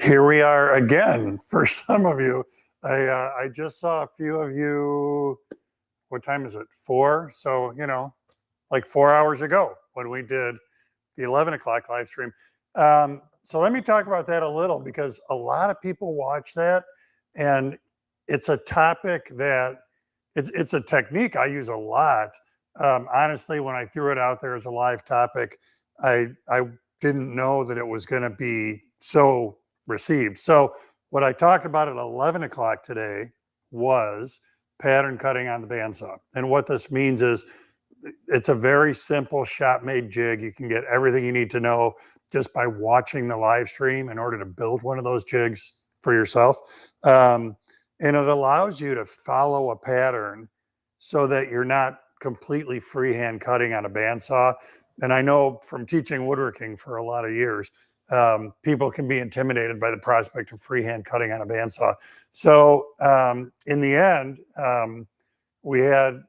Here we are again for some of you. I just saw a few of you. What time is it? 4. So, like 4 hours ago when we did the 11 o'clock live stream. So let me talk about that a little because a lot of people watch that, and it's a topic that it's a technique I use a lot. Honestly, when I threw it out there as a live topic, I didn't know that it was going to be so received. So what I talked about at 11 o'clock today was pattern cutting on the bandsaw. And what this means is it's a very simple shop-made jig. You can get everything you need to know just by watching the live stream in order to build one of those jigs for yourself. And it allows you to follow a pattern so that you're not completely freehand cutting on a bandsaw. And I know from teaching woodworking for a lot of years, people can be intimidated by the prospect of freehand cutting on a bandsaw. So in the end, we had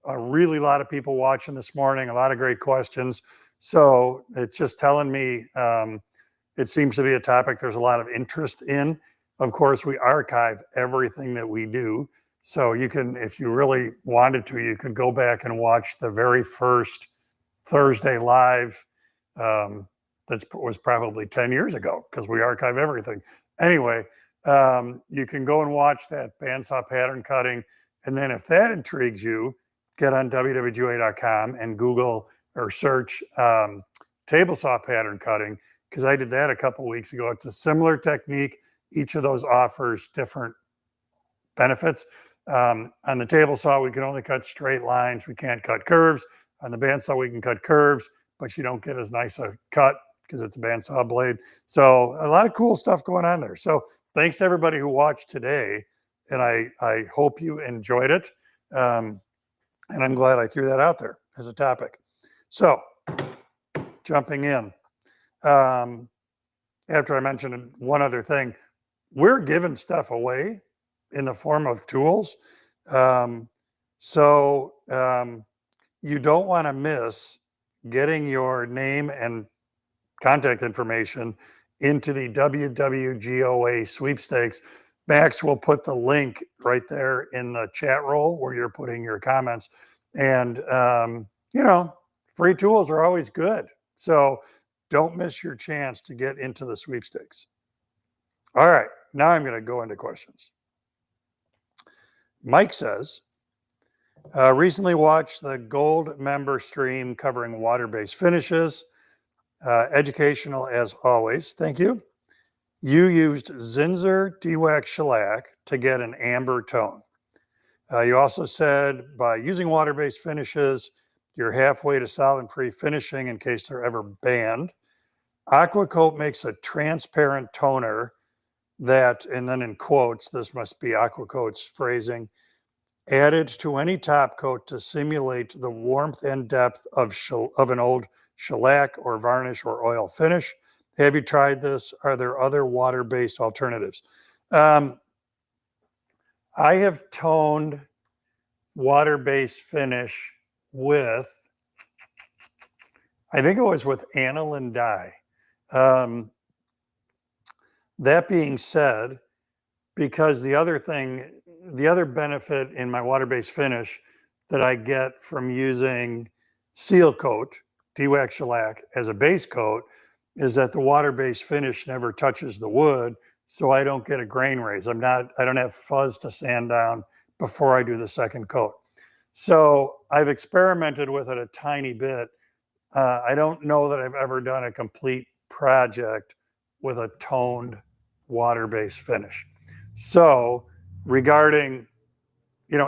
a really lot of people watching this morning, a lot of great questions. So it's just telling me it seems to be a topic there's a lot of interest in. Of course, we archive everything that we do. So you can, if you really wanted to, you could go back and watch the very first Thursday live. That was probably 10 years ago because we archive everything. Anyway, you can go and watch that bandsaw pattern cutting. And then if that intrigues you, get on WWGOA.com and Google or search table saw pattern cutting, because I did that a couple weeks ago. It's a similar technique. Each of those offers different benefits. On the table saw, we can only cut straight lines. We can't cut curves. On the bandsaw, we can cut curves, but you don't get as nice a cut because it's a bandsaw blade. So a lot of cool stuff going on there. So thanks to everybody who watched today, and I hope you enjoyed it. And I'm glad I threw that out there as a topic. So jumping in, after I mentioned one other thing, we're giving stuff away in the form of tools. So you don't want to miss getting your name and contact information into the WWGOA sweepstakes. Max will put the link right there in the chat roll where you're putting your comments. And, free tools are always good. So don't miss your chance to get into the sweepstakes. All right, now I'm going to go into questions. Mike says, recently watched the gold member stream covering water-based finishes. Educational as always. Thank you. You used Zinsser dewax shellac to get an amber tone. You also said by using water-based finishes, you're halfway to solvent-free finishing in case they're ever banned. Aquacoat makes a transparent toner that, and then in quotes, this must be Aquacoat's phrasing, added to any top coat to simulate the warmth and depth of an old shellac or varnish or oil finish. Have you tried this? Are there other water-based alternatives? I have toned water-based finish with, I think it was with aniline dye. That being said, because the other benefit in my water-based finish that I get from using seal coat, dewax shellac, as a base coat is that the water-based finish never touches the wood, so I don't get a grain raise. I don't have fuzz to sand down before I do the second coat. So I've experimented with it a tiny bit. I don't know that I've ever done a complete project with a toned water-based finish. So regarding,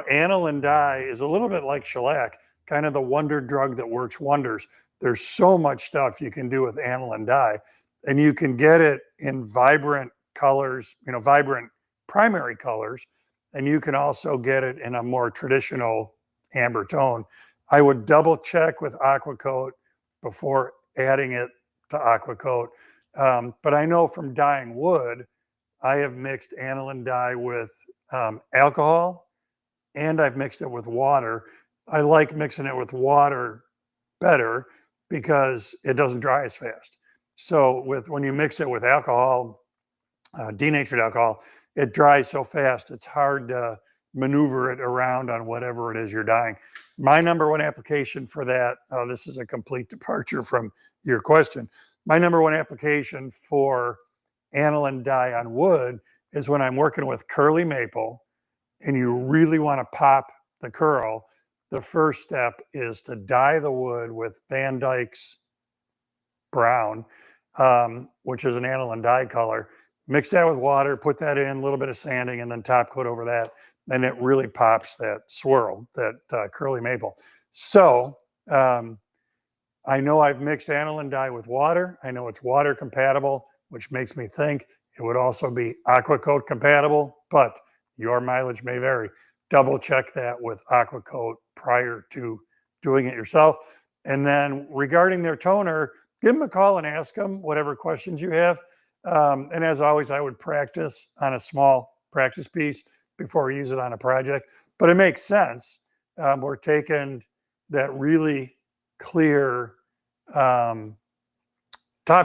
aniline dye is a little bit like shellac, kind of the wonder drug that works wonders. There's so much stuff you can do with aniline dye, and you can get it in vibrant colors, vibrant primary colors, and you can also get it in a more traditional amber tone. I would double check with Aquacoat before adding it to Aquacoat. But I know from dyeing wood, I have mixed aniline dye with alcohol, and I've mixed it with water. I like mixing it with water better because it doesn't dry as fast. So when you mix it with alcohol, denatured alcohol, it dries so fast, it's hard to maneuver it around on whatever it is you're dyeing. My number one application for that, this is a complete departure from your question. My number one application for aniline dye on wood is when I'm working with curly maple and you really want to pop the curl. The first step is to dye the wood with Van Dyke's brown, which is an aniline dye color. Mix that with water, put that in, a little bit of sanding, and then top coat over that. And it really pops that swirl, that curly maple. So I know I've mixed aniline dye with water. I know it's water compatible, which makes me think it would also be aqua coat compatible, but your mileage may vary. Double check that with aqua coat prior to doing it yourself. And then regarding their toner, give them a call and ask them whatever questions you have. And as always, I would practice on a small practice piece before we use it on a project. But it makes sense. We're taking that really clear top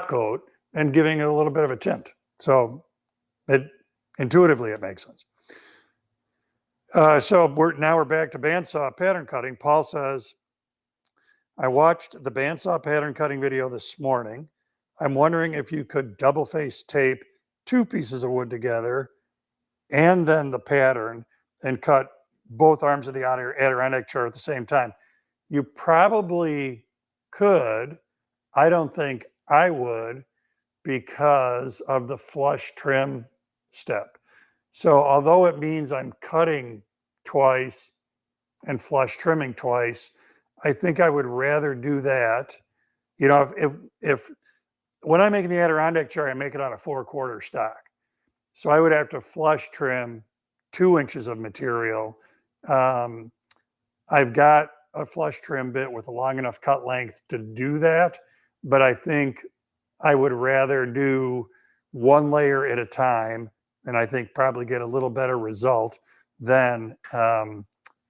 coat and giving it a little bit of a tint. So intuitively, it makes sense. So we're back to bandsaw pattern cutting. Paul says, I watched the bandsaw pattern cutting video this morning. I'm wondering if you could double face tape 2 pieces of wood together and then the pattern and cut both arms of the Adirondack chair at the same time. You probably could. I don't think I would because of the flush trim step. So although it means I'm cutting twice and flush trimming twice, I think I would rather do that. You know, if when I'm making the Adirondack chair, I make it out of 4/4 stock. So I would have to flush trim 2 inches of material. I've got a flush trim bit with a long enough cut length to do that, but I think I would rather do 1 layer at a time, and I think probably get a little better result than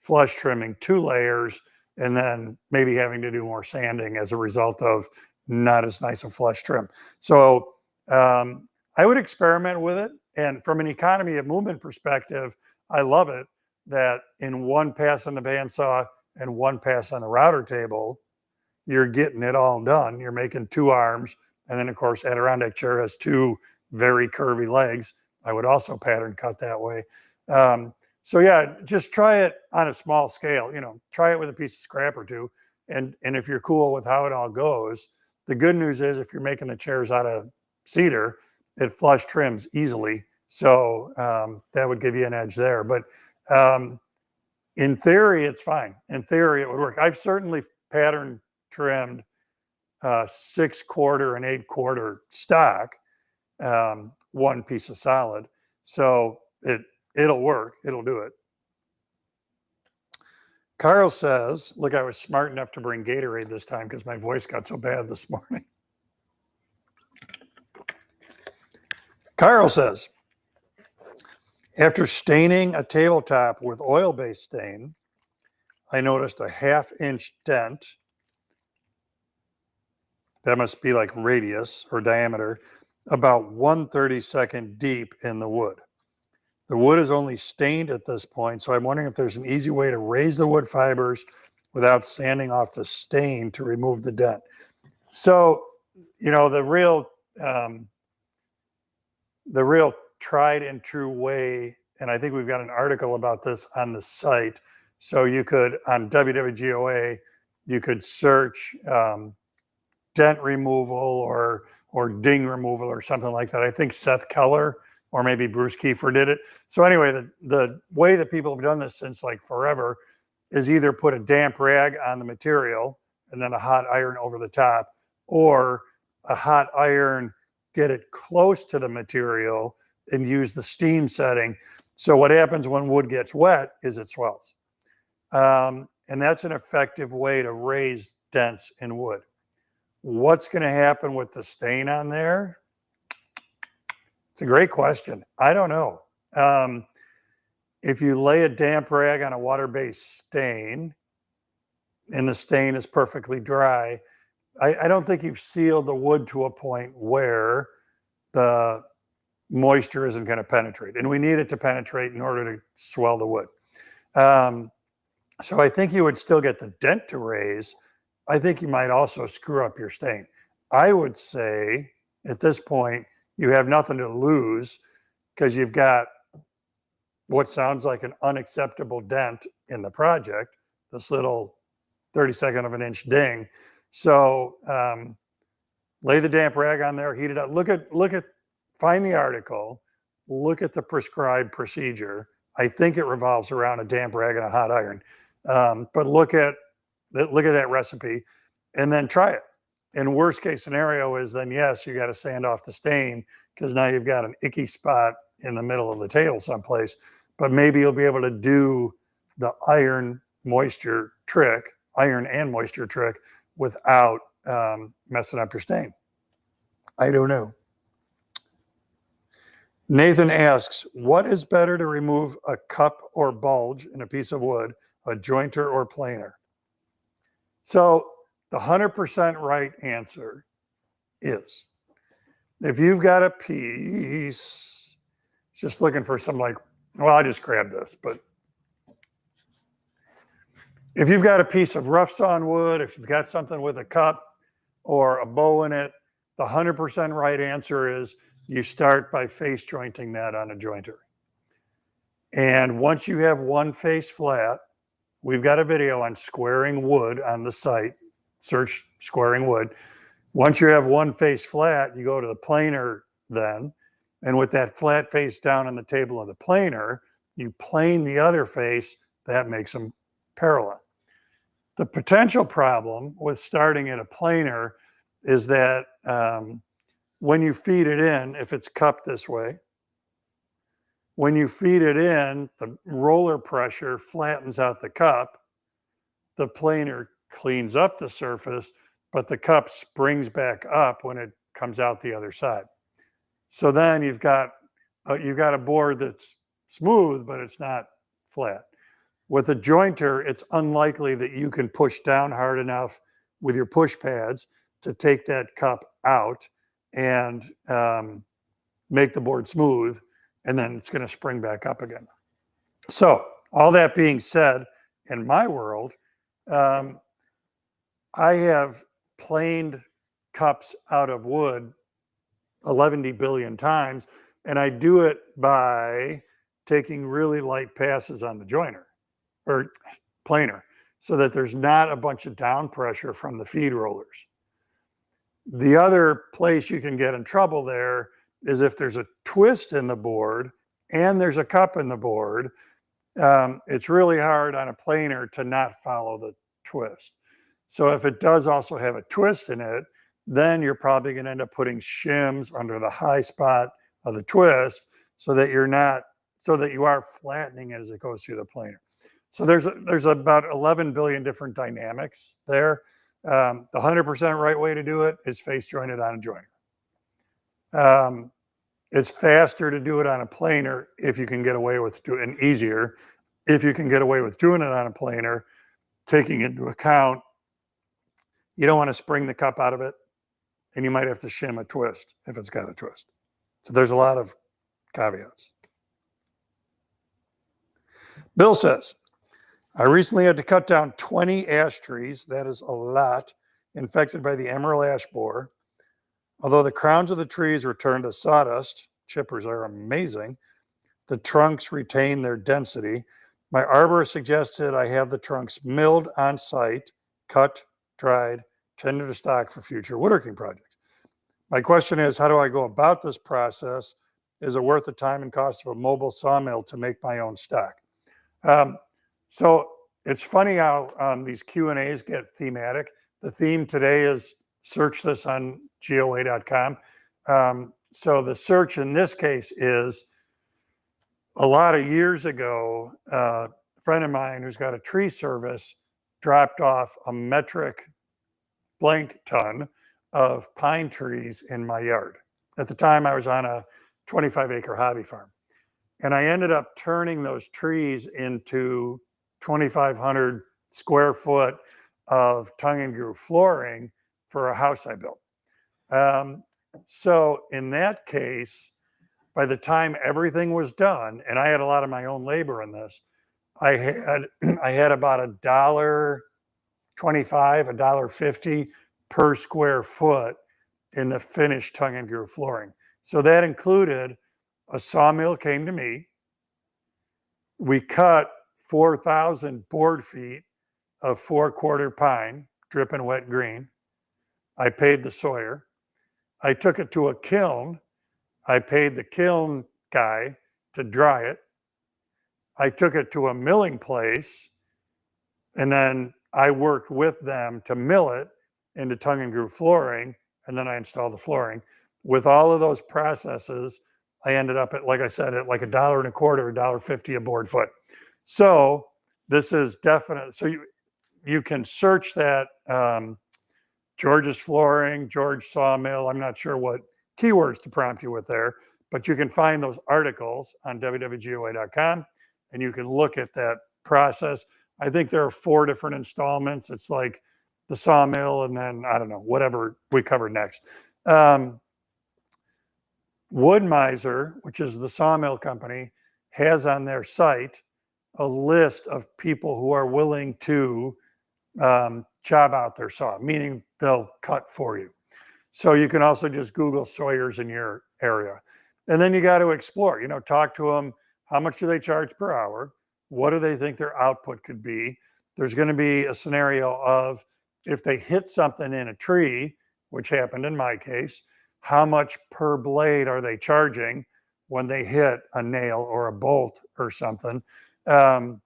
flush trimming 2 layers and then maybe having to do more sanding as a result of not as nice a flush trim. So I would experiment with it. And from an economy of movement perspective, I love it that in 1 pass on the bandsaw and 1 pass on the router table, you're getting it all done. You're making 2 arms. And then, of course, Adirondack chair has 2 very curvy legs. I would also pattern cut that way. So yeah, just try it on a small scale. You know, try it with a piece of scrap or 2. And if you're cool with how it all goes, the good news is if you're making the chairs out of cedar, it flush trims easily. So that would give you an edge there. But in theory, it's fine. In theory, it would work. I've certainly pattern trimmed 6/4 and 8/4 stock, 1 piece of solid. So it'll work. It'll do it. Carl says, look, I was smart enough to bring Gatorade this time because my voice got so bad this morning. Carl says, after staining a tabletop with oil-based stain, I noticed a 1/2 inch dent. That must be like radius or diameter, about 1/32 deep in the wood. The wood is only stained at this point, so I'm wondering if there's an easy way to raise the wood fibers without sanding off the stain to remove the dent. So, you know, the real tried and true way, and I think we've got an article about this on the site. So you could, on WWGOA, you could search dent removal or ding removal or something like that. I think Seth Keller or maybe Bruce Kiefer did it. So anyway, the way that people have done this since like forever is either put a damp rag on the material and then a hot iron over the top, or a hot iron, get it close to the material and use the steam setting. So what happens when wood gets wet is it swells. And that's an effective way to raise dents in wood. What's going to happen with the stain on there? It's a great question. I don't know. If you lay a damp rag on a water-based stain and the stain is perfectly dry, I don't think you've sealed the wood to a point where the moisture isn't going to penetrate. And we need it to penetrate in order to swell the wood. So I think you would still get the dent to raise. I think you might also screw up your stain. I would say at this point, you have nothing to lose because you've got what sounds like an unacceptable dent in the project, this little 32nd of an inch ding. So lay the damp rag on there, heat it up. Find the article, look at the prescribed procedure. I think it revolves around a damp rag and a hot iron. But look at that recipe and then try it. And worst case scenario is then, yes, you got to sand off the stain because now you've got an icky spot in the middle of the table someplace. But maybe you'll be able to do the iron and moisture trick without messing up your stain. I don't know. Nathan asks, what is better to remove, a cup or bulge in a piece of wood, a jointer or planer? So the 100% right answer is, if you've got a piece, just looking for some well, I just grabbed this, but if you've got a piece of rough sawn wood, if you've got something with a cup or a bow in it, the 100% right answer is you start by face jointing that on a jointer. And once you have one face flat, we've got a video on squaring wood on the site. Search squaring wood. Once you have one face flat, you go to the planer then. And with that flat face down on the table of the planer, you plane the other face. That makes them parallel. The potential problem with starting at a planer is that when you feed it in, if it's cupped this way, when you feed it in, the roller pressure flattens out the cup. The planer cleans up the surface, but the cup springs back up when it comes out the other side. So then you've got a board that's smooth, but it's not flat. With a jointer, it's unlikely that you can push down hard enough with your push pads to take that cup out and make the board smooth, and then it's going to spring back up again. So all that being said, in my world, I have planed cups out of wood 11 billion times, and I do it by taking really light passes on the joiner or planer so that there's not a bunch of down pressure from the feed rollers. The other place you can get in trouble there is if there's a twist in the board and there's a cup in the board. It's really hard on a planer to not follow the twist. So if it does also have a twist in it, then you're probably going to end up putting shims under the high spot of the twist so that you are flattening it as it goes through the planer. So there's about 11 billion different dynamics there. The 100% right way to do it is face jointed on a joiner. It's faster to do it on a planer if you can get away with doing it, easier if you can get away with doing it on a planer, taking into account you don't want to spring the cup out of it, and you might have to shim a twist if it's got a twist. So there's a lot of caveats. Bill says, I recently had to cut down 20 ash trees, that is a lot, infected by the emerald ash borer. Although the crowns of the trees were turned to sawdust, chippers are amazing, the trunks retain their density. My arborist suggested I have the trunks milled on site, cut, dried, tended to stock for future woodworking projects. My question is, how do I go about this process? Is it worth the time and cost of a mobile sawmill to make my own stock? So it's funny how these Q&As get thematic. The theme today is search this on GOA.com. So the search in this case is, a lot of years ago, a friend of mine who's got a tree service dropped off a metric blank ton of pine trees in my yard. At the time, I was on a 25-acre hobby farm. And I ended up turning those trees into 2,500 square foot of tongue and groove flooring for a house I built. So in that case, by the time everything was done, and I had a lot of my own labor in this, I had I had about $1.25, $1.50 per square foot in the finished tongue and groove flooring. So that included a sawmill came to me. We cut 4,000 board feet of 4/4 pine, dripping wet green. I paid the sawyer. I took it to a kiln. I paid the kiln guy to dry it. I took it to a milling place, and then I worked with them to mill it into tongue and groove flooring, and then I installed the flooring. With all of those processes, I ended up at, like I said, at like $1.25, $1.50 a board foot. So this is definite. So you can search that George's Flooring, George Sawmill. I'm not sure what keywords to prompt you with there, but you can find those articles on WWGOA.com, and you can look at that process. I think there are 4 different installments. It's like the sawmill, and then I don't know, whatever we cover next. Wood Miser, which is the sawmill company, has on their site a list of people who are willing to job out their saw, meaning they'll cut for you. So you can also just Google sawyers in your area. And then you got to explore, talk to them. How much do they charge per hour? What do they think their output could be? There's going to be a scenario of if they hit something in a tree, which happened in my case, how much per blade are they charging when they hit a nail or a bolt or something? And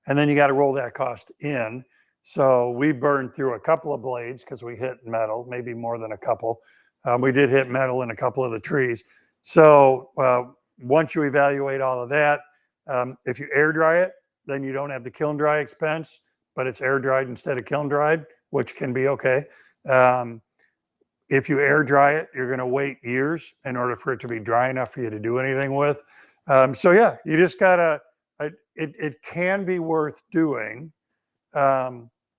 then you got to roll that cost in. So we burned through a couple of blades because we hit metal, maybe more than a couple. We did hit metal in a couple of the trees. So once you evaluate all of that, if you air dry it, then you don't have the kiln dry expense, but it's air dried instead of kiln dried, which can be okay. If you air dry it, you're going to wait years in order for it to be dry enough for you to do anything with. So yeah, you just gotta, it can be worth doing.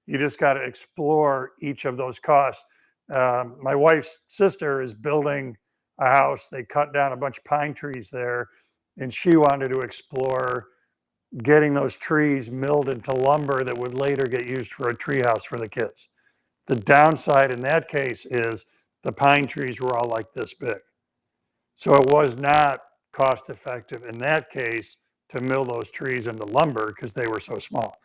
You just got to explore each of those costs. My wife's sister is building a house. They cut down a bunch of pine trees there, and she wanted to explore getting those trees milled into lumber that would later get used for a tree house for the kids. The downside in that case is the pine trees were all like this big. So it was not cost effective in that case to mill those trees into lumber because they were so small.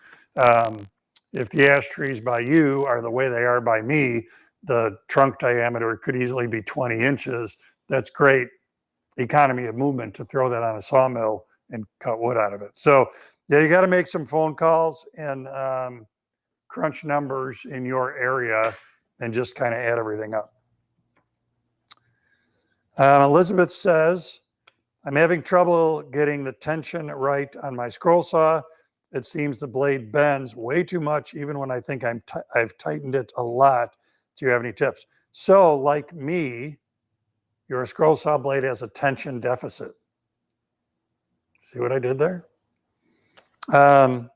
If the ash trees by you are the way they are by me, the trunk diameter could easily be 20 inches. That's great economy of movement to throw that on a sawmill and cut wood out of it. So yeah, you got to make some phone calls and crunch numbers in your area and just kind of add everything up. Elizabeth says, I'm having trouble getting the tension right on my scroll saw. It seems the blade bends way too much, even when I think I've tightened it a lot. Do you have any tips? So like me, your scroll saw blade has a tension deficit. See what I did there? I'm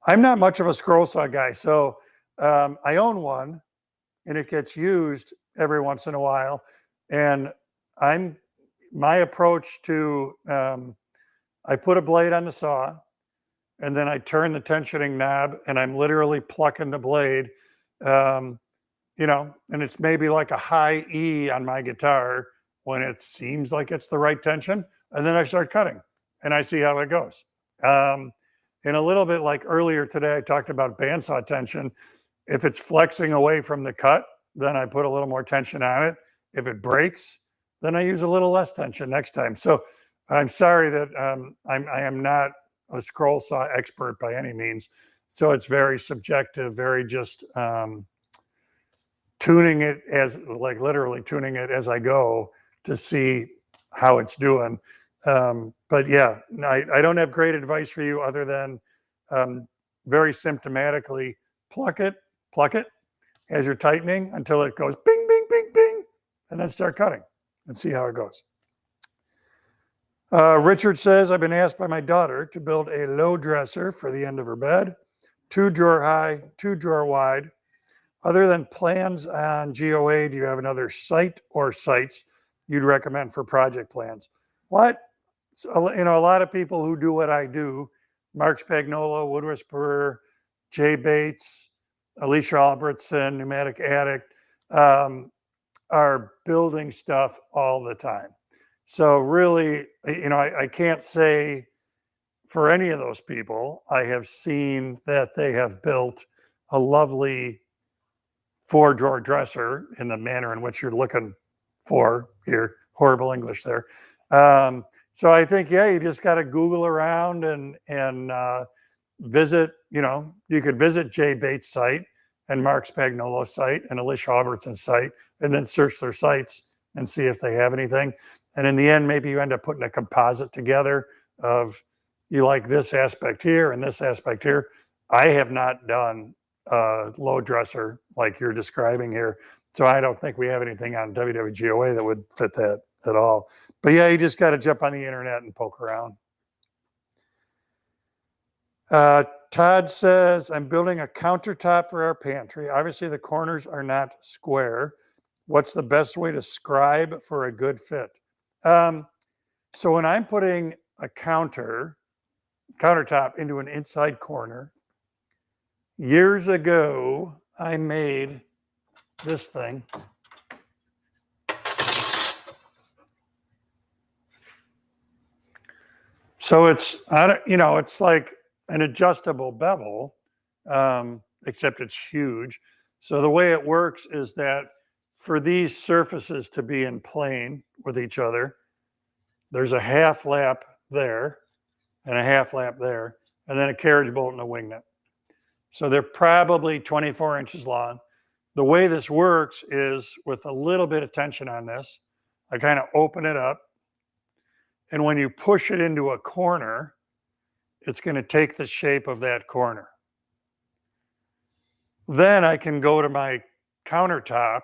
not much of a scroll saw guy. So I own one and it gets used every once in a while. And my approach to, I put a blade on the saw and then I turn the tensioning knob and I'm literally plucking the blade, and it's maybe like a high E on my guitar when it seems like it's the right tension. And then I start cutting and I see how it goes. And a little bit like earlier today, I talked about bandsaw tension. If it's flexing away from the cut, then I put a little more tension on it. If it breaks, then I use a little less tension next time. So I'm sorry that I am not a scroll saw expert by any means. So it's very subjective, very just tuning it literally tuning it as I go to see how it's doing. But yeah, I don't have great advice for you other than very symptomatically pluck it as you're tightening until it goes bing, bing, bing, bing, and then start cutting and see how it goes. Richard says, I've been asked by my daughter to build a low dresser for the end of her bed, 2-drawer high, 2-drawer wide. Other than plans on GOA, do you have another site or sites you'd recommend for project plans? What? So, a lot of people who do what I do, Mark Spagnola, Wood Whisperer, Jay Bates, Alicia Albertson, Pneumatic Addict, are building stuff all the time. So really, I can't say for any of those people, I have seen that they have built a lovely 4-drawer dresser in the manner in which you're looking for here. Horrible English there. So I think, yeah, you just got to Google around and visit, you could visit Jay Bates' site and Mark Spagnolo's site and Alicia Albertson's site, and then search their sites and see if they have anything. And in the end, maybe you end up putting a composite together of, you like this aspect here and this aspect here. I have not done a low dresser like you're describing here, so I don't think we have anything on WWGOA that would fit that at all. But yeah, you just got to jump on the internet and poke around. Todd says, I'm building a countertop for our pantry. Obviously, the corners are not square. What's the best way to scribe for a good fit? So when I'm putting a countertop into an inside corner, years ago, I made this thing. So it's, it's like an adjustable bevel, except it's huge. So the way it works is that for these surfaces to be in plane with each other, there's a half lap there and a half lap there, and then a carriage bolt and a wing nut. So they're probably 24 inches long. The way this works is with a little bit of tension on this, I kind of open it up, and when you push it into a corner, it's going to take the shape of that corner. Then I can go to my countertop,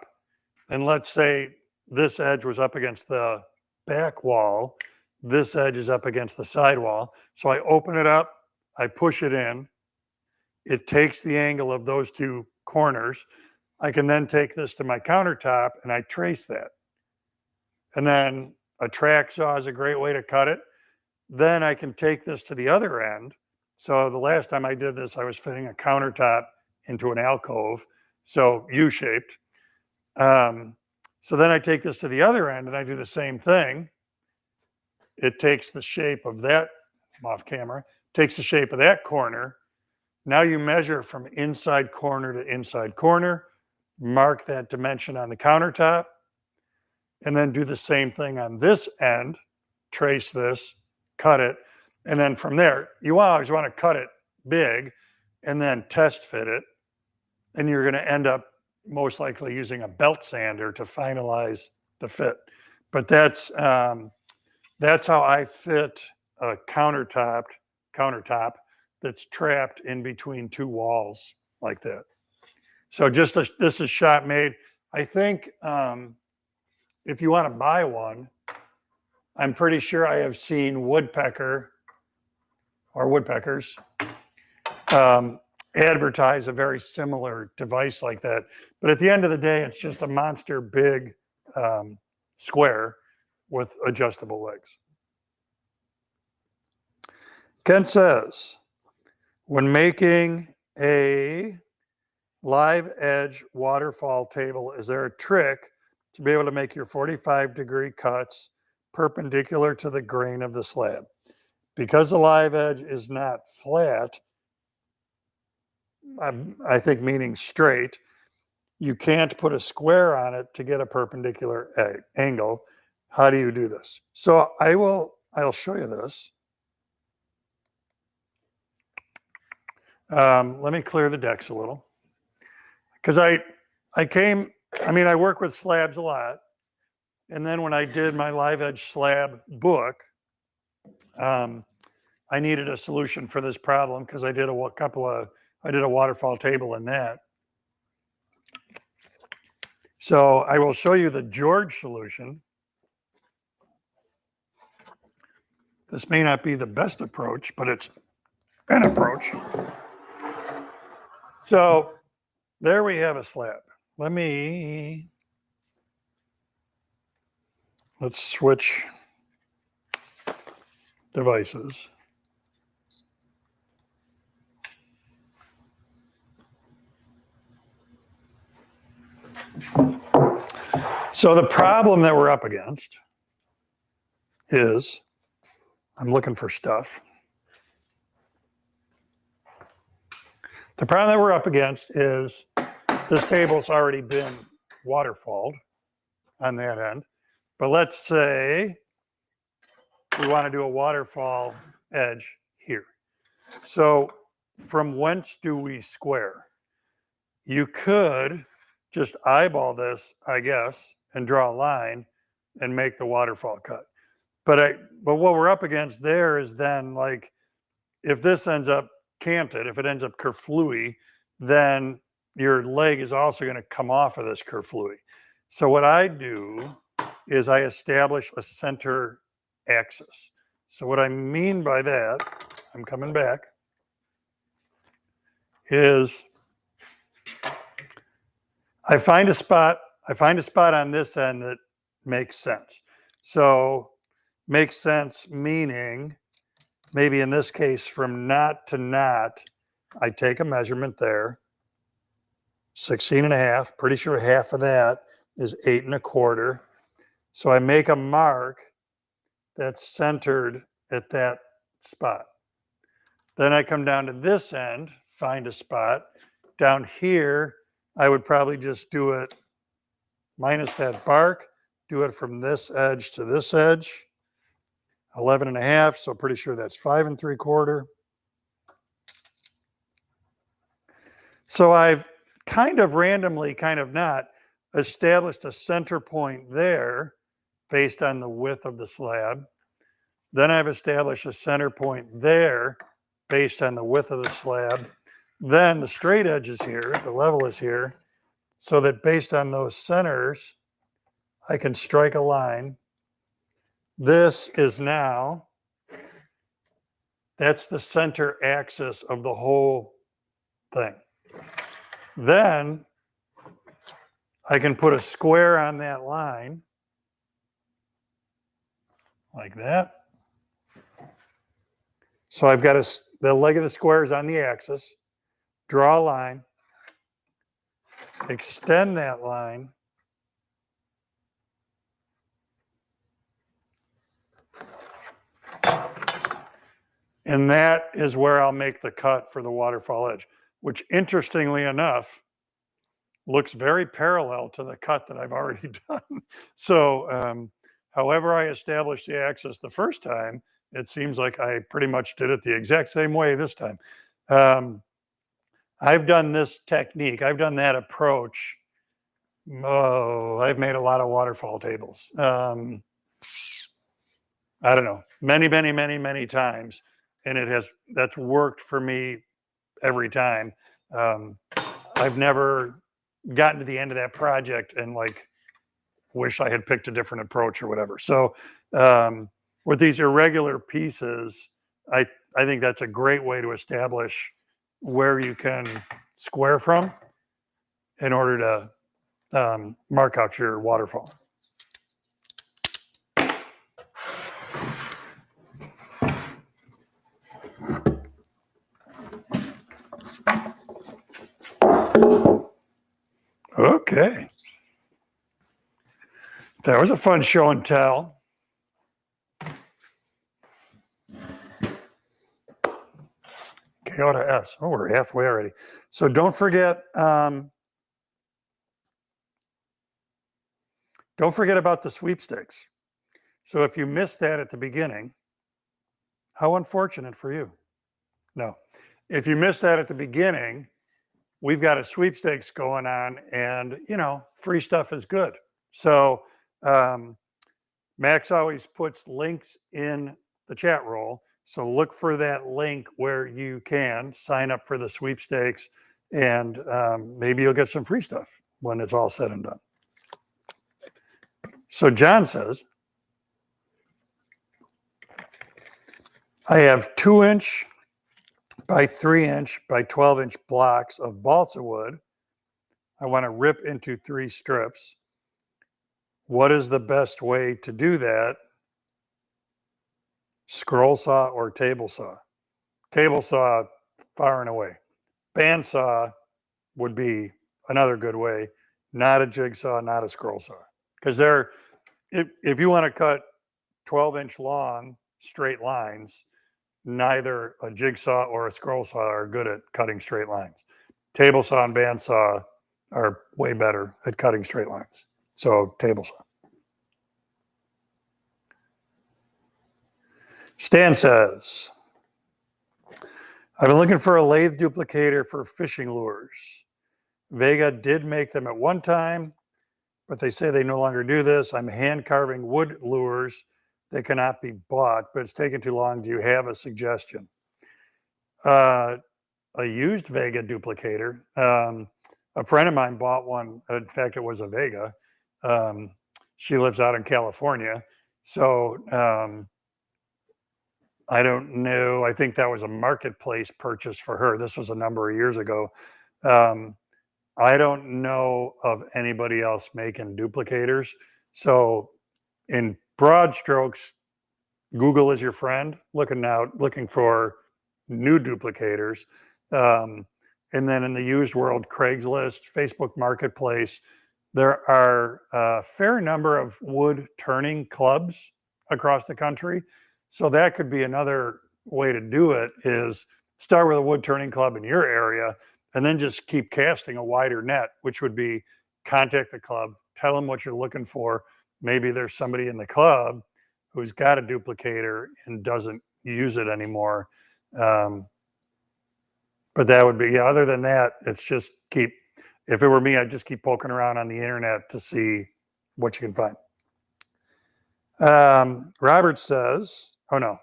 and let's say this edge was up against the back wall, this edge is up against the side wall. So I open it up, I push it in, it takes the angle of those two corners. I can then take this to my countertop and I trace that. And then a track saw is a great way to cut it. Then I can take this to the other end. So the last time I did this, I was fitting a countertop into an alcove, so U-shaped. So then I take this to the other end and I do the same thing. It takes the shape of that, I'm off camera, takes the shape of that corner. Now you measure from inside corner to inside corner, mark that dimension on the countertop, and then do the same thing on this end, trace this, cut it, and then from there, you always want to cut it big and then test fit it, and you're going to end up most likely using a belt sander to finalize the fit. But that's how I fit a countertop that's trapped in between two walls like that. So this is shop made. I think if you want to buy one, I'm pretty sure I have seen woodpeckers advertise a very similar device like that. But at the end of the day, it's just a monster big square with adjustable legs. Ken says, when making a live edge waterfall table, is there a trick to be able to make your 45-degree cuts perpendicular to the grain of the slab? Because the live edge is not flat, I think meaning straight, you can't put a square on it to get a perpendicular angle. How do you do this? So I'll show you this. Let me clear the decks a little. Because I work with slabs a lot. And then when I did my live edge slab book, I needed a solution for this problem because I did a waterfall table in that. So I will show you the George solution. This may not be the best approach, but it's an approach. So there we have a slab. Let me Let's switch devices. So the problem that we're up against is, I'm looking for stuff. The problem that we're up against is this table's already been waterfalled on that end. But let's say we want to do a waterfall edge here. So from whence do we square? You could just eyeball this, I guess, and draw a line and make the waterfall cut. But what we're up against there is then, like, if this ends up canted, if it ends up kerflooey, then your leg is also going to come off of this kerflooey. So what I do is I establish a center axis. So what I mean by that, I'm coming back, is I find a spot on this end that makes sense. So makes sense meaning, maybe in this case, from knot to knot, I take a measurement there, 16.5, pretty sure half of that is 8.25. So I make a mark that's centered at that spot. Then I come down to this end, find a spot. Down here, I would probably just do it minus that bark, do it from this edge to this edge, 11.5, so pretty sure that's 5.75. So I've kind of randomly, kind of not, established a center point there based on the width of the slab. Then I've established a center point there based on the width of the slab. Then the straight edge is here, the level is here, so that based on those centers, I can strike a line. This is now, that's the center axis of the whole thing. Then I can put a square on that line, like that. So I've got the leg of the square is on the axis, draw a line, extend that line, and that is where I'll make the cut for the waterfall edge, which interestingly enough, looks very parallel to the cut that I've already done. So however I established the axis the first time, it seems like I pretty much did it the exact same way this time. I've done this technique, I've done that approach. I've made a lot of waterfall tables. I don't know, many times. And that's worked for me every time. I've never gotten to the end of that project and like wish I had picked a different approach or whatever. So with these irregular pieces, I think that's a great way to establish where you can square from in order to mark out your waterfall. Okay. That was a fun show and tell. KO to S. Oh, we're halfway already. So don't forget about the sweepstakes. So if you missed that at the beginning, how unfortunate for you. No, if you missed that at the beginning, we've got a sweepstakes going on, and free stuff is good. So Max always puts links in the chat roll. So look for that link where you can sign up for the sweepstakes, and maybe you'll get some free stuff when it's all said and done. So John says, I have 2-inch by 3-inch by 12-inch blocks of balsa wood. I want to rip into 3 strips. What is the best way to do that? Scroll saw or table saw? Table saw, far and away. Bandsaw would be another good way, not a jigsaw, not a scroll saw. Because they're, if you want to cut 12-inch long straight lines, neither a jigsaw or a scroll saw are good at cutting straight lines. Table saw and bandsaw are way better at cutting straight lines. So table saw. Stan says, I've been looking for a lathe duplicator for fishing lures. Vega did make them at one time, but they say they no longer do this. I'm hand carving wood lures that cannot be bought, but it's taken too long. Do you have a suggestion? A used Vega duplicator. A friend of mine bought one. In fact, it was a Vega. She lives out in California. So I don't know. I think that was a marketplace purchase for her. This was a number of years ago. I don't know of anybody else making duplicators. So in broad strokes, Google is your friend, looking for new duplicators. And then in the used world, Craigslist, Facebook Marketplace, there are a fair number of wood turning clubs across the country. So that could be another way to do it, is start with a wood turning club in your area and then just keep casting a wider net, which would be contact the club, tell them what you're looking for. Maybe there's somebody in the club who's got a duplicator and doesn't use it anymore. But that would be, yeah, other than that, it's just if it were me, I'd just keep poking around on the internet to see what you can find. Robert says, oh no.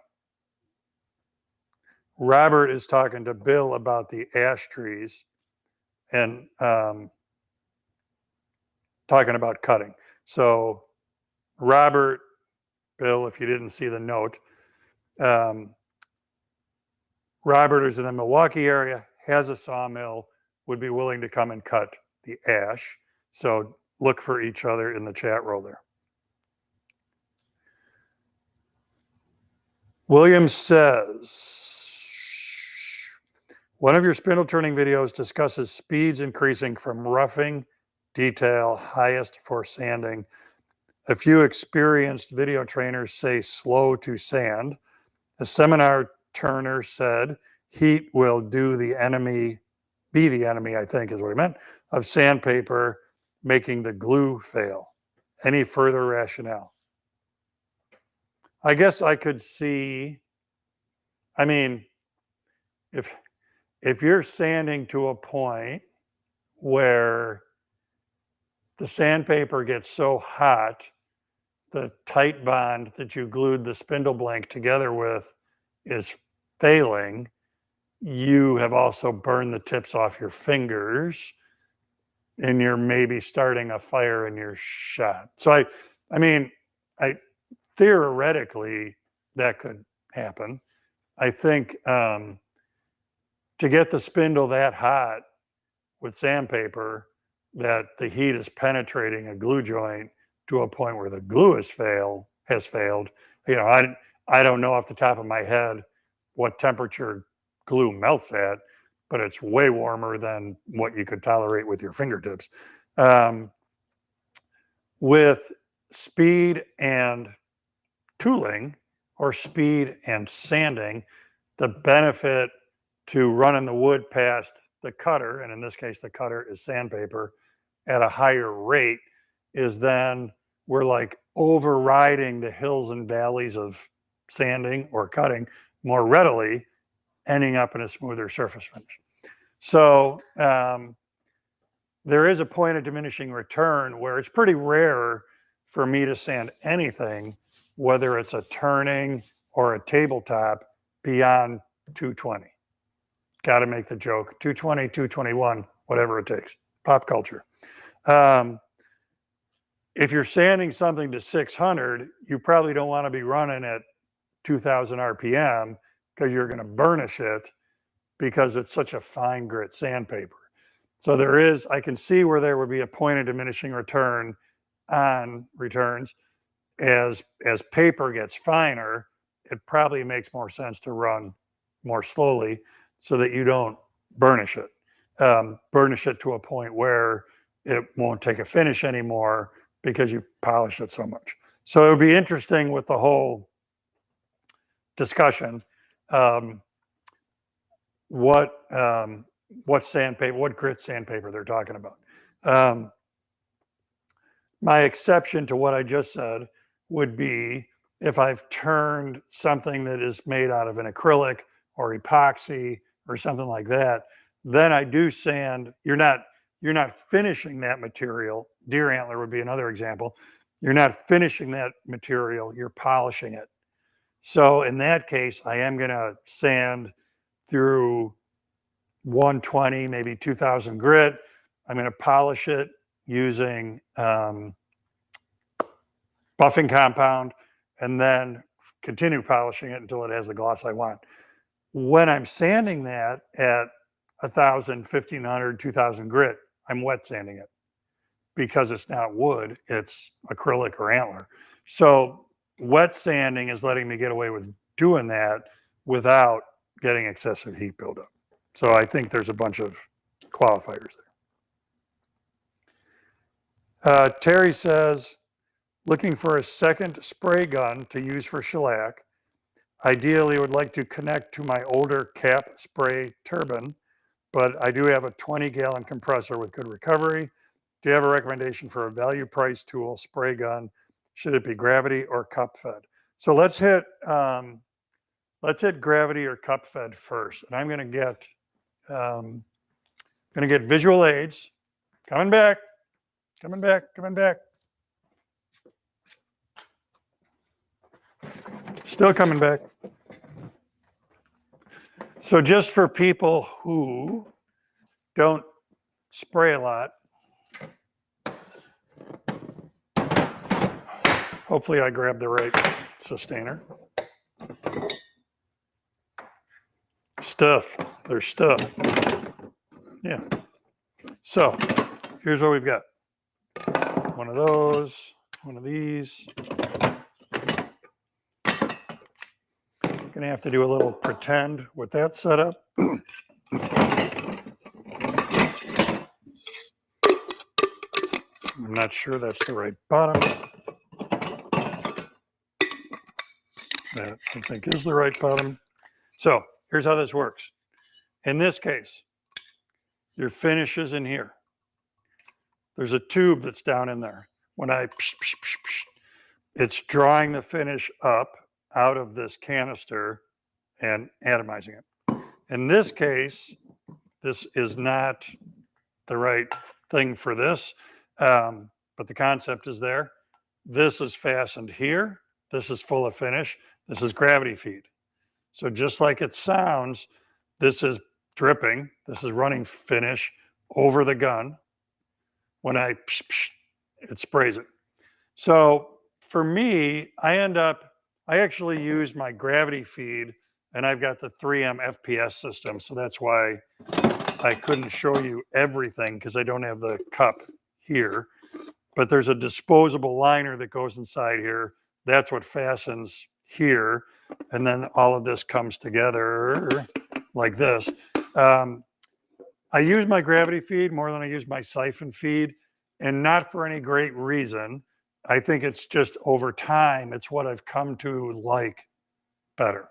Robert is talking to Bill about the ash trees and talking about cutting. So Robert, Bill, if you didn't see the note, Robert is in the Milwaukee area, has a sawmill, would be willing to come and cut the ash. So look for each other in the chat row there. William says, one of your spindle turning videos discusses speeds increasing from roughing, detail, highest for sanding. A few experienced video trainers say slow to sand. A seminar turner said heat will be the enemy, I think is what he meant, of sandpaper, making the glue fail. Any further rationale? I guess I could see, I mean, if you're sanding to a point where the sandpaper gets so hot, the tight bond that you glued the spindle blank together with is failing, you have also burned the tips off your fingers and you're maybe starting a fire in your shop. So I mean, theoretically that could happen. I think to get the spindle that hot with sandpaper that the heat is penetrating a glue joint to a point where the glue has failed. You know, I don't know off the top of my head what temperature glue melts at, but it's way warmer than what you could tolerate with your fingertips. With speed and tooling, or speed and sanding, the benefit to running the wood past the cutter, and in this case the cutter is sandpaper, at a higher rate, is then we're like overriding the hills and valleys of sanding or cutting more readily, ending up in a smoother surface finish. So there is a point of diminishing return where it's pretty rare for me to sand anything, whether it's a turning or a tabletop, beyond 220. Got to make the joke, 220, 221, whatever it takes, pop culture. If you're sanding something to 600, you probably don't want to be running at 2000 RPM because you're going to burnish it because it's such a fine grit sandpaper. So I can see where there would be a point of diminishing return on returns, as paper gets finer, it probably makes more sense to run more slowly so that you don't burnish it. Burnish it to a point where it won't take a finish anymore because you polished it so much. So it would be interesting with the whole discussion, what sandpaper, what grit sandpaper they're talking about. My exception to what I just said would be if I've turned something that is made out of an acrylic or epoxy or something like that, then I do sand. You're not finishing that material. Deer antler would be another example. You're not finishing that material, you're polishing it. So in that case, I am going to sand through 120, maybe 2000 grit. I'm going to polish it using buffing compound, and then continue polishing it until it has the gloss I want. When I'm sanding that at 1000, 1500, 2000 grit, I'm wet sanding it because it's not wood, it's acrylic or antler. So wet sanding is letting me get away with doing that without getting excessive heat buildup. So I think there's a bunch of qualifiers there. Terry says, looking for a second spray gun to use for shellac. Ideally, would like to connect to my older cap spray turbine, but I do have a 20-gallon compressor with good recovery. Do you have a recommendation for a value price tool spray gun? Should it be gravity or cup fed? So let's hit gravity or cup fed first. And I'm going to get visual aids. Coming back. Still coming back. So just for people who don't spray a lot, hopefully I grabbed the right sustainer. Stuff. There's stuff. Yeah. So here's what we've got. One of those, one of these. Gonna have to do a little pretend with that setup. I'm not sure that's the right bottom. That I think is the right bottom. So here's how this works. In this case, your finish is in here. There's a tube that's down in there. When I, it's drawing the finish up out of this canister and atomizing it. In this case, this is not the right thing for this, but the concept is there. This is fastened here. This is full of finish. This is gravity feed. So just like it sounds, this is dripping. This is running finish over the gun. When it sprays it. So for me, I actually use my gravity feed, and I've got the 3M FPS system. So that's why I couldn't show you everything, because I don't have the cup here. But there's a disposable liner that goes inside here. That's what fastens here. And then all of this comes together like this. I use my gravity feed more than I use my siphon feed, and not for any great reason. I think it's just over time, it's what I've come to like better.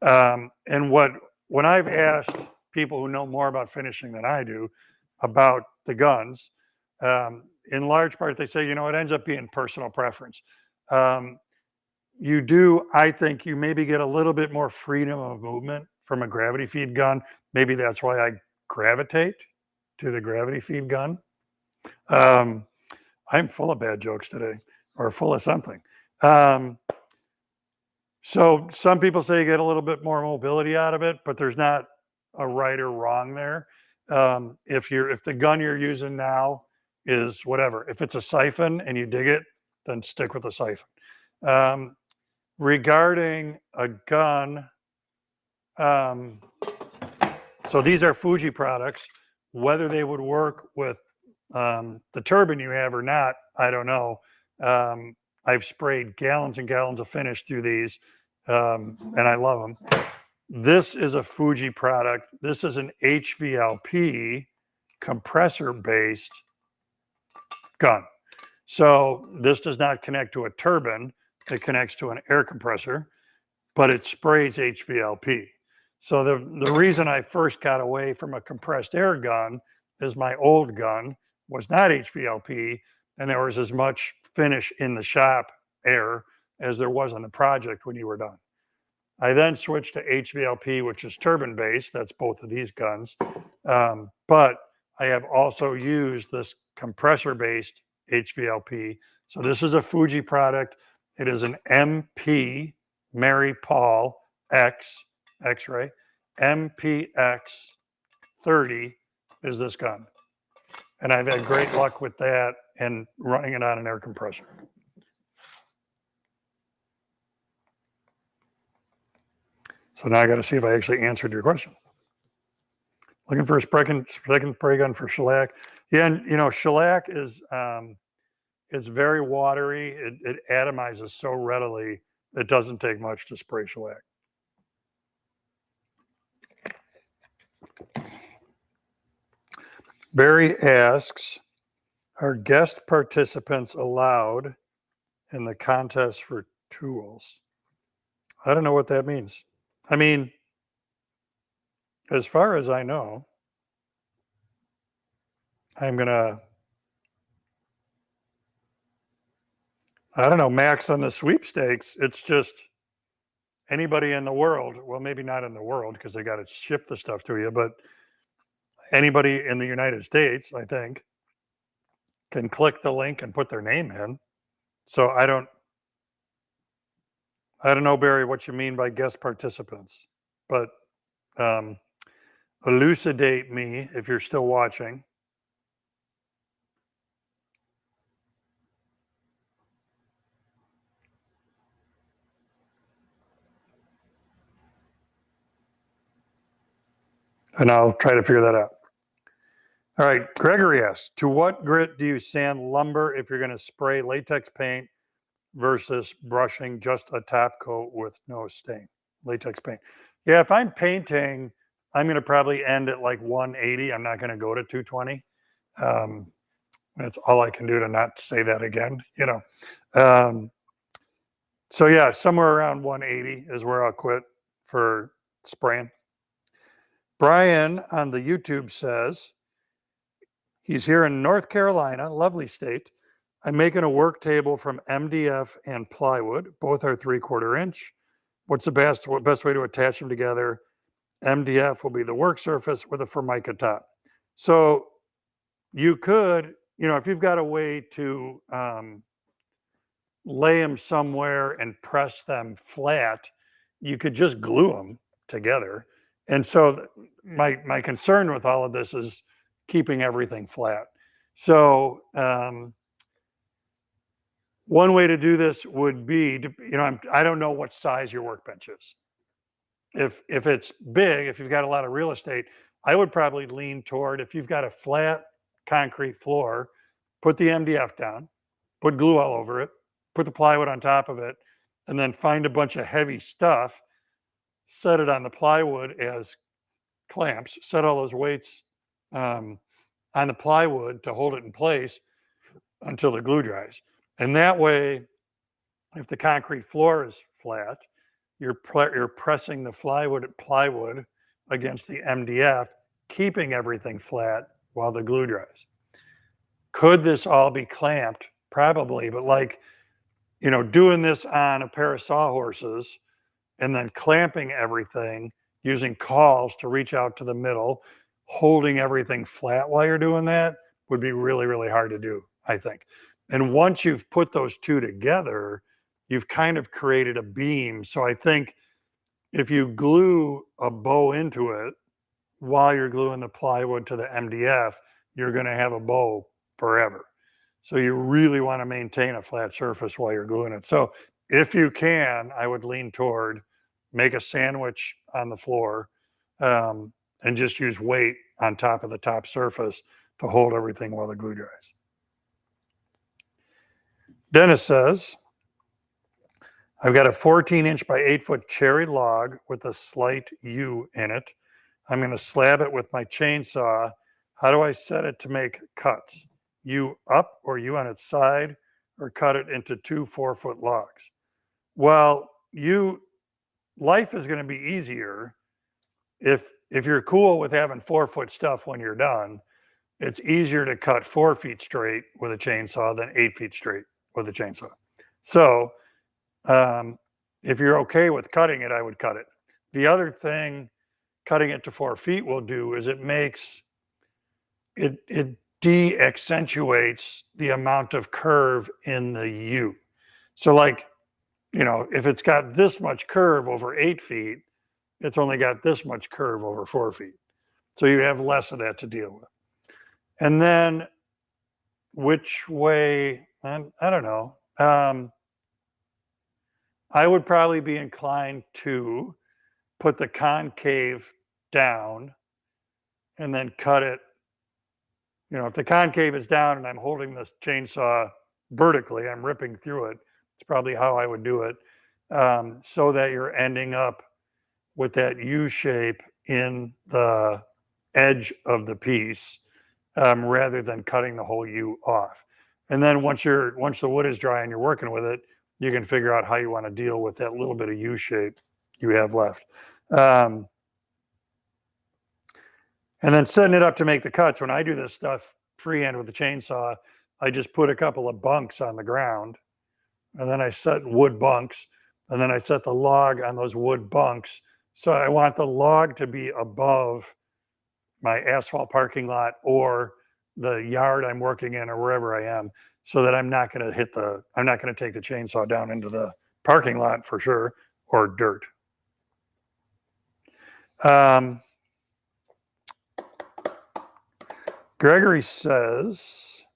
And when I've asked people who know more about finishing than I do about the guns, in large part, they say, it ends up being personal preference. I think you maybe get a little bit more freedom of movement from a gravity feed gun. Maybe that's why I gravitate to the gravity feed gun. I'm full of bad jokes today, or full of something. So some people say you get a little bit more mobility out of it, but there's not a right or wrong there. If the gun you're using now is whatever, if it's a siphon and you dig it, then stick with the siphon. Regarding a gun, so these are Fuji products. Whether they would work with the turbine you have or not, I don't know. I've sprayed gallons and gallons of finish through these, and I love them. This is a Fuji product. This is an HVLP compressor-based gun. So this does not connect to a turbine. It connects to an air compressor, but it sprays HVLP. So the reason I first got away from a compressed air gun is my old gun was not HVLP, and there was as much finish in the shop air as there was on the project when you were done. I then switched to HVLP, which is turbine based. That's both of these guns. But I have also used this compressor based HVLP. So this is a Fuji product. It is an MP Mary Paul X X-ray. MPX 30 is this gun. And I've had great luck with that and running it on an air compressor. So now I got to see if I actually answered your question. Looking for a second spray gun for shellac. Yeah, and you know, shellac is it's very watery. It atomizes so readily. It doesn't take much to spray shellac. Barry asks, are guest participants allowed in the contest for tools? I don't know what that means. I mean, as far as I know, I'm going to, I don't know, max on the sweepstakes. It's just anybody in the world, well, maybe not in the world because they got to ship the stuff to you, but anybody in the United States, I think, can click the link and put their name in. So I don't know, Barry, what you mean by guest participants, but elucidate me if you're still watching. And I'll try to figure that out. All right, Gregory asks, to what grit do you sand lumber if you're going to spray latex paint versus brushing just a top coat with no stain? Latex paint. Yeah, if I'm painting, I'm going to probably end at like 180. I'm not going to go to 220. That's all I can do to not say that again, you know. So yeah, somewhere around 180 is where I'll quit for spraying. Brian on the YouTube says, he's here in North Carolina, lovely state. I'm making a work table from MDF and plywood. Both are 3/4 inch. What's the best way to attach them together? MDF will be the work surface with a Formica top. So you could, you know, if you've got a way to lay them somewhere and press them flat, you could just glue them together. And so my concern with all of this is keeping everything flat. So one way to do this would be, you know, I don't know what size your workbench is. If it's big, if you've got a lot of real estate, I would probably lean toward, if you've got a flat concrete floor, put the MDF down, put glue all over it, put the plywood on top of it, and then find a bunch of heavy stuff, set it on the plywood as clamps, set all those weights on the plywood to hold it in place until the glue dries. And that way, if the concrete floor is flat, you're pressing the plywood against the MDF, keeping everything flat while the glue dries. Could this all be clamped? Probably, but like, you know, doing this on a pair of sawhorses and then clamping everything using cawls to reach out to the middle, holding everything flat while you're doing that would be really, really hard to do, I think. And once you've put those two together, you've kind of created a beam. So I think if you glue a bow into it while you're gluing the plywood to the MDF, you're going to have a bow forever. So you really want to maintain a flat surface while you're gluing it. So if you can, I would lean toward make a sandwich on the floor and just use weight on top of the top surface to hold everything while the glue dries. Dennis says, I've got a 14-inch by 8-foot cherry log with a slight U in it. I'm going to slab it with my chainsaw. How do I set it to make cuts? U up or U on its side, or cut it into 2 4-foot logs? Well, life is going to be easier if you're cool with having 4-foot stuff when you're done. It's easier to cut 4 feet straight with a chainsaw than 8 feet straight with a chainsaw. So if you're okay with cutting it, I would cut it. The other thing cutting it to 4 feet will do is it de-accentuates the amount of curve in the U. So like, if it's got this much curve over 8 feet, it's only got this much curve over 4 feet. So you have less of that to deal with. And then which way, I don't know. I would probably be inclined to put the concave down and then cut it. If the concave is down and I'm holding this chainsaw vertically, I'm ripping through it. It's probably how I would do it, so that you're ending up with that U shape in the edge of the piece, rather than cutting the whole U off. And then once the wood is dry and you're working with it, you can figure out how you want to deal with that little bit of U shape you have left. And then setting it up to make the cuts. When I do this stuff freehand with the chainsaw, I just put a couple of bunks on the ground, and then I set wood bunks, and then I set the log on those wood bunks. So I want the log to be above my asphalt parking lot or the yard I'm working in or wherever I am, so that I'm not going to take the chainsaw down into the parking lot for sure, or dirt. Gregory says,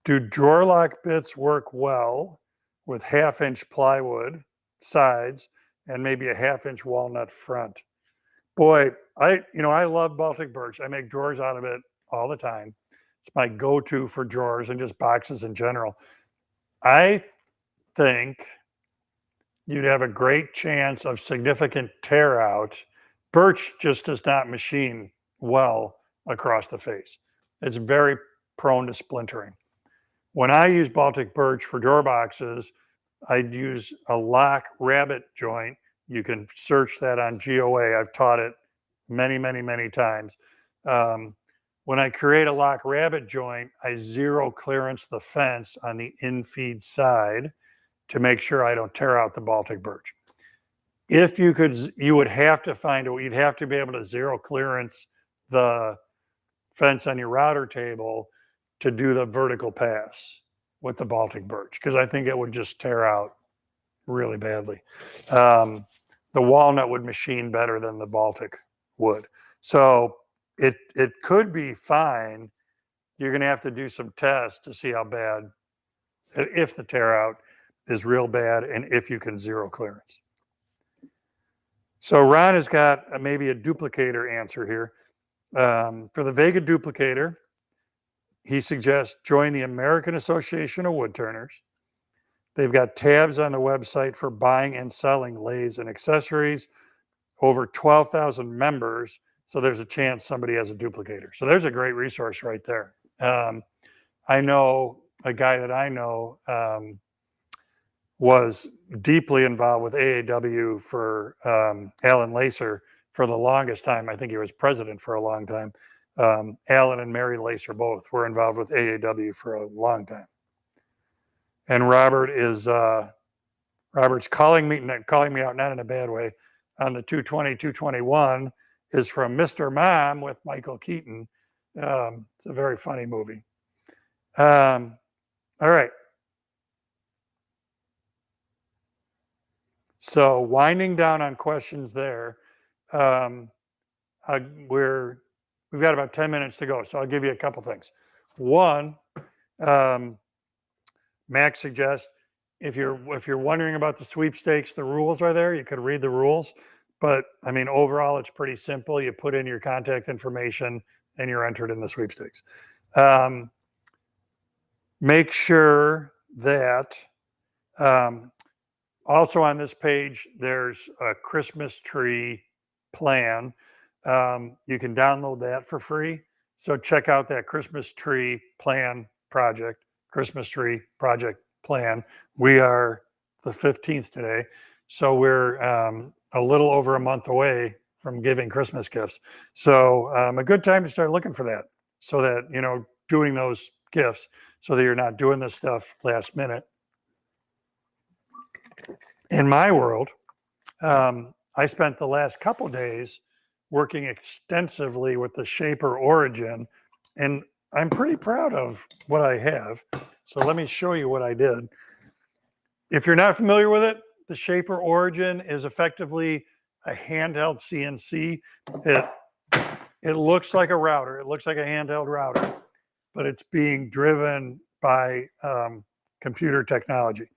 do drawer lock bits work well with 1/2-inch plywood sides and maybe a 1/2-inch walnut front? Boy, I love Baltic birch. I make drawers out of it all the time. It's my go-to for drawers and just boxes in general. I think you'd have a great chance of significant tear out. Birch just does not machine well across the face. It's very prone to splintering. When I use Baltic birch for drawer boxes, I'd use a lock rabbet joint. You can search that on GOA. I've taught it many, many, many times. When I create a lock rabbet joint, I zero clearance the fence on the infeed side to make sure I don't tear out the Baltic birch. If you could, you would have to you'd have to be able to zero clearance the fence on your router table to do the vertical pass with the Baltic birch, because I think it would just tear out really badly. The walnut would machine better than the Baltic would. So it could be fine. You're going to have to do some tests to see how bad, if the tear out is real bad and if you can zero clearance. So Ron has got maybe a duplicator answer here. For the Vega duplicator, he suggests join the American Association of Woodturners. They've got tabs on the website for buying and selling lathes and accessories. Over 12,000 members, so there's a chance somebody has a duplicator. So there's a great resource right there. I know a guy that I know was deeply involved with AAW for Alan Lacer for the longest time. I think he was president for a long time. Alan and Mary Lacer both were involved with AAW for a long time. And Robert's calling me out, not in a bad way, on the 220-221 is from Mr. Mom with Michael Keaton. It's a very funny movie. All right. So winding down on questions there. We've got about 10 minutes to go, so I'll give you a couple things. One, Max suggests if you're wondering about the sweepstakes, the rules are there. You could read the rules, but I mean, overall, it's pretty simple. You put in your contact information and you're entered in the sweepstakes. Make sure that also on this page, there's a Christmas tree plan. You can download that for free. So check out that Christmas tree plan project, Christmas tree project plan. We are the 15th today. So we're a little over a month away from giving Christmas gifts. So a good time to start looking for that, so that, you know, doing those gifts, so that you're not doing this stuff last minute. In my world, I spent the last couple days working extensively with the Shaper Origin, and I'm pretty proud of what I have. So let me show you what I did. If you're not familiar with it, the Shaper Origin is effectively a handheld CNC. It looks like a router. It looks like a handheld router, but it's being driven by computer technology.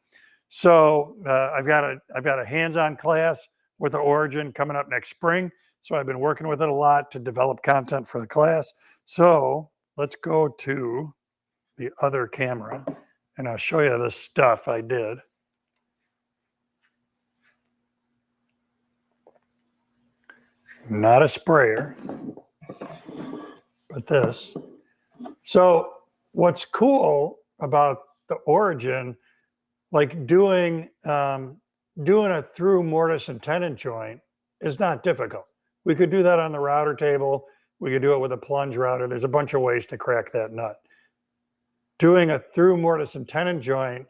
So I've got a hands-on class with the Origin coming up next spring. So I've been working with it a lot to develop content for the class. So let's go to the other camera and I'll show you the stuff I did. Not a sprayer, but this. So what's cool about the Origin, like doing a through mortise and tenon joint is not difficult. We could do that on the router table. We could do it with a plunge router. There's a bunch of ways to crack that nut. Doing a through mortise and tenon joint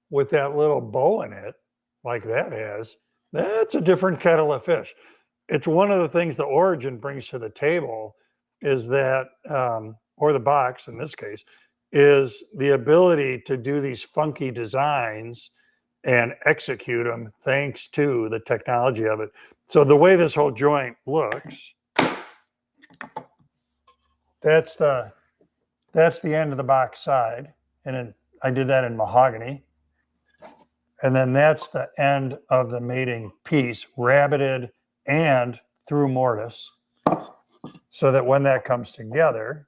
with that little bow in it, like that has, that's a different kettle of fish. It's one of the things the Origin brings to the table, is that, or the box in this case, is the ability to do these funky designs and execute them thanks to the technology of it. So the way this whole joint looks, that's the end of the box side. And I did that in mahogany. And then that's the end of the mating piece, rabbited and through mortise, so that when that comes together,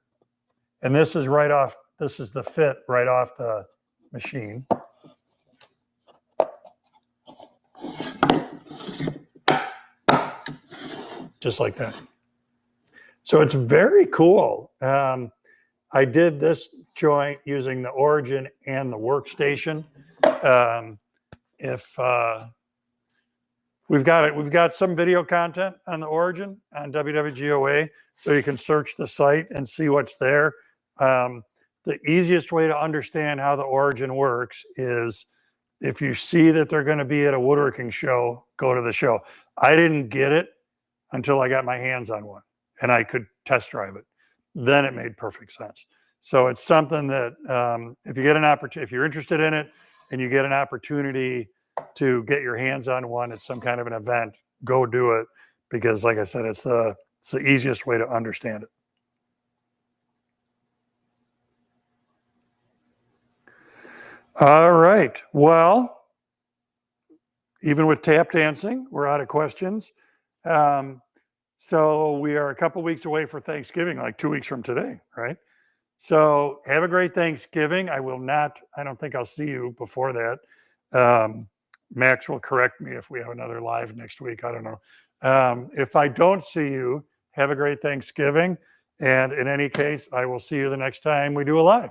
and this is right off, this is the fit right off the machine. Just like that. So it's very cool. I did this joint using the Origin and the workstation. We've got some video content on the Origin on WWGOA, so you can search the site and see what's there. The easiest way to understand how the Origin works is if you see that they're going to be at a woodworking show, go to the show. I didn't get it until I got my hands on one and I could test drive it. Then it made perfect sense. So it's something that if you get an opportunity, if you're interested in it and you get an opportunity to get your hands on one at some kind of an event, go do it, because like I said, it's the easiest way to understand it. All right. Well, even with tap dancing, we're out of questions. So we are a couple weeks away for Thanksgiving, like 2 weeks from today, right? So have a great Thanksgiving. I don't think I'll see you before that. Max will correct me if we have another live next week. I don't know. If I don't see you, have a great Thanksgiving. And in any case, I will see you the next time we do a live.